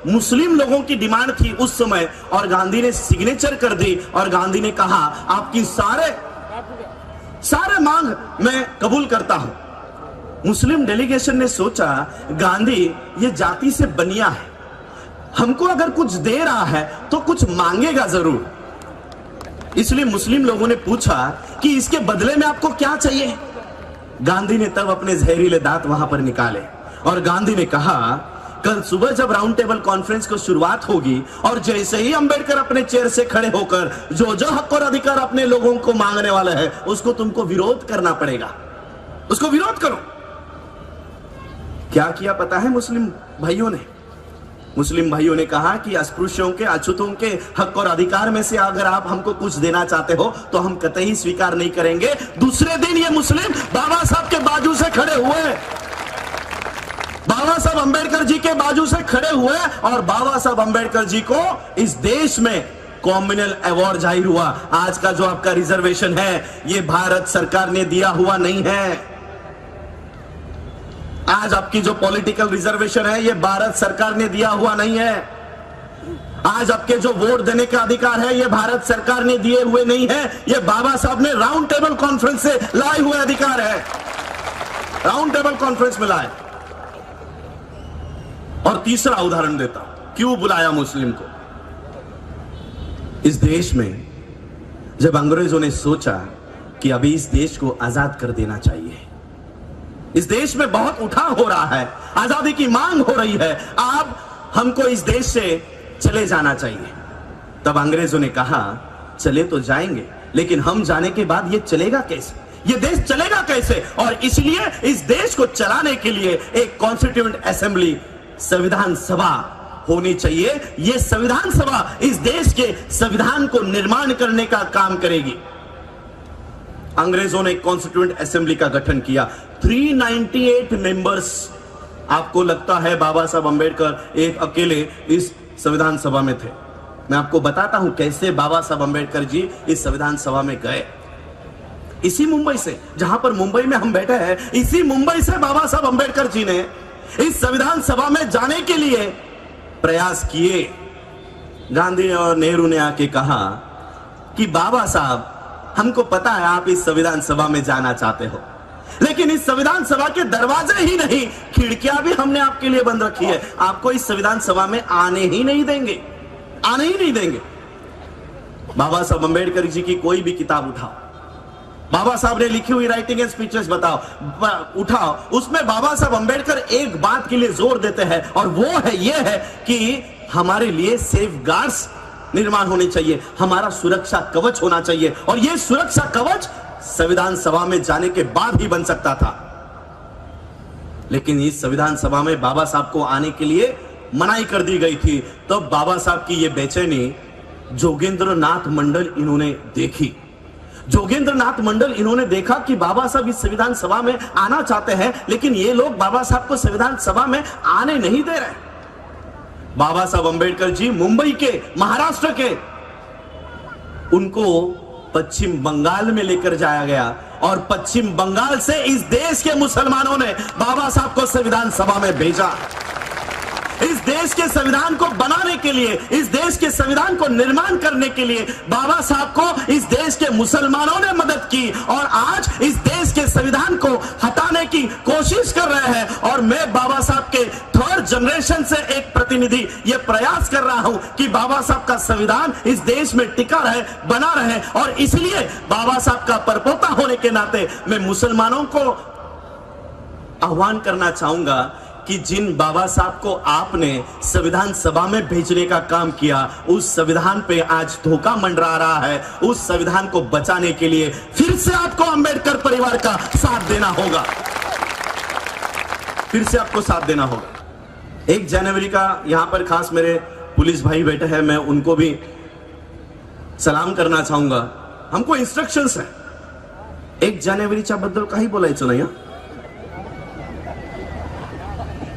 मुस्लिम लोगों की डिमांड थी उस समय, और गांधी ने सिग्नेचर कर दी और गांधी ने कहा आपकी सारे मांग मैं कबूल करता हूं। मुस्लिम डेलीगेशन ने सोचा गांधी ये जाति से बनिया है, हमको अगर कुछ दे रहा है तो कुछ मांगेगा जरूर। इसलिए मुस्लिम लोगों ने पूछा कि इसके बदले में आपको क्या चाहिए। गांधी ने तब अपने जहरीले दांत वहां पर निकाले और गांधी ने कहा कल सुबह जब राउंड टेबल कॉन्फ्रेंस को शुरुआत होगी और जैसे ही अंबेडकर अपने चेयर से खड़े होकर जो जो हक और अधिकार अपने लोगों को मांगने वाला है उसको तुमको विरोध करना पड़ेगा, उसको विरोध करो। क्या किया पता है मुस्लिम भाइयों ने? मुस्लिम भाइयों ने कहा कि अस्पृश्यों के, अछूतों के हक और अधिकार में से अगर आप हमको कुछ देना चाहते हो तो हम कतई स्वीकार नहीं करेंगे। दूसरे दिन ये मुस्लिम बाबा साहब के बाजू से खड़े हुए, बाबा साहब अंबेडकर जी के बाजू से खड़े हुए और बाबा साहब अंबेडकर जी को इस देश में कॉम्युनल अवार्ड जाहिर हुआ। आज का जो आपका रिजर्वेशन है ये भारत सरकार ने दिया हुआ नहीं है। आज आपकी जो पॉलिटिकल रिजर्वेशन है ये भारत सरकार ने दिया हुआ नहीं है। आज आपके जो वोट देने का अधिकार है ये भारत सरकार ने दिए हुए नहीं है, ये बाबा साहब ने राउंड टेबल कॉन्फ्रेंस से लाए हुए अधिकार है, राउंड टेबल कॉन्फ्रेंस में लाए। और तीसरा उदाहरण देता हूं क्यों बुलाया मुस्लिम को। इस देश में जब अंग्रेजों ने सोचा कि अभी इस देश को आजाद कर देना चाहिए, इस देश में बहुत उठाव हो रहा है, आजादी की मांग हो रही है, आप हमको इस देश से चले जाना चाहिए, तब अंग्रेजों ने कहा चले तो जाएंगे लेकिन हम जाने के बाद ये चलेगा कैसे, ये देश चलेगा कैसे। और इसलिए इस देश को चलाने के लिए एक कॉन्स्टिट्यूएंट असेंबली, संविधान सभा होनी चाहिए। यह संविधान सभा इस देश के संविधान को निर्माण करने का काम करेगी। अंग्रेजों ने कॉन्स्टिट्यूएंट असेंबली का गठन किया, 398 मेंबर्स। आपको लगता है बाबा साहब अंबेडकर एक अकेले इस संविधान सभा में थे? मैं आपको बताता हूं कैसे बाबा साहब अंबेडकर जी इस संविधान सभा में गए। इसी मुंबई से, जहां पर मुंबई में हम बैठे हैं, इसी मुंबई से बाबा साहब अंबेडकर जी ने इस संविधान सभा में जाने के लिए प्रयास किए। गांधी और नेहरू ने आके कहा कि बाबा साहब हमको पता है आप इस संविधान सभा में जाना चाहते हो, लेकिन इस संविधान सभा के दरवाजे ही नहीं खिड़कियां भी हमने आपके लिए बंद रखी है, आपको इस संविधान सभा में आने ही नहीं देंगे, आने ही नहीं देंगे। बाबा साहब अंबेडकर जी की कोई भी किताब उठाओ, बाबा साहब ने लिखी हुई राइटिंग एंड स्पीचेस उठाओ, उसमें बाबा साहब अंबेडकर एक बात के लिए जोर देते हैं और वो है ये है कि हमारे लिए सेफ गार्ड्स निर्माण होने चाहिए, हमारा सुरक्षा कवच होना चाहिए। और यह सुरक्षा कवच संविधान सभा में जाने के बाद ही बन सकता था, लेकिन इस संविधान सभा में बाबा साहब को आने के लिए मनाही कर दी गई थी। तो बाबा साहब की यह बेचैनी जोगेंद्र नाथ मंडल इन्होंने देखी। जोगेंद्र नाथ मंडल इन्होंने देखा कि बाबा साहब इस संविधान सभा में आना चाहते हैं, लेकिन ये लोग बाबा साहब को संविधान सभा में आने नहीं दे रहे। बाबा साहब अंबेडकर जी मुंबई के, महाराष्ट्र के, उनको पश्चिम बंगाल में लेकर जाया गया और पश्चिम बंगाल से इस देश के मुसलमानों ने बाबा साहब को संविधान सभा में भेजा। इस देश के संविधान को बनाने के लिए, इस देश के संविधान को निर्माण करने के लिए बाबा साहब को इस देश के मुसलमानों ने मदद की और आज इस देश के संविधान को हटाने की कोशिश कर रहे हैं। और मैं बाबा साहब के थर्ड जनरेशन से एक प्रतिनिधि ये प्रयास कर रहा हूं कि बाबा साहब का संविधान इस देश में टिका रहे, बना रहे। और इसलिए बाबा साहब का परपोता होने के नाते मैं मुसलमानों को आह्वान करना चाहूंगा कि जिन बाबा साहब को आपने संविधान सभा में भेजने का काम किया, उस संविधान पे आज धोखा मंडरा रहा है। उस संविधान को बचाने के लिए फिर से आपको अंबेडकर परिवार का साथ देना होगा, फिर से आपको साथ देना होगा। 1 जनवरी का यहां पर खास मेरे पुलिस भाई बैठे हैं, मैं उनको भी सलाम करना चाहूंगा। हमको इंस्ट्रक्शंस है 1 जानेवारीच्या बद्दल काही बोलायचं नाही।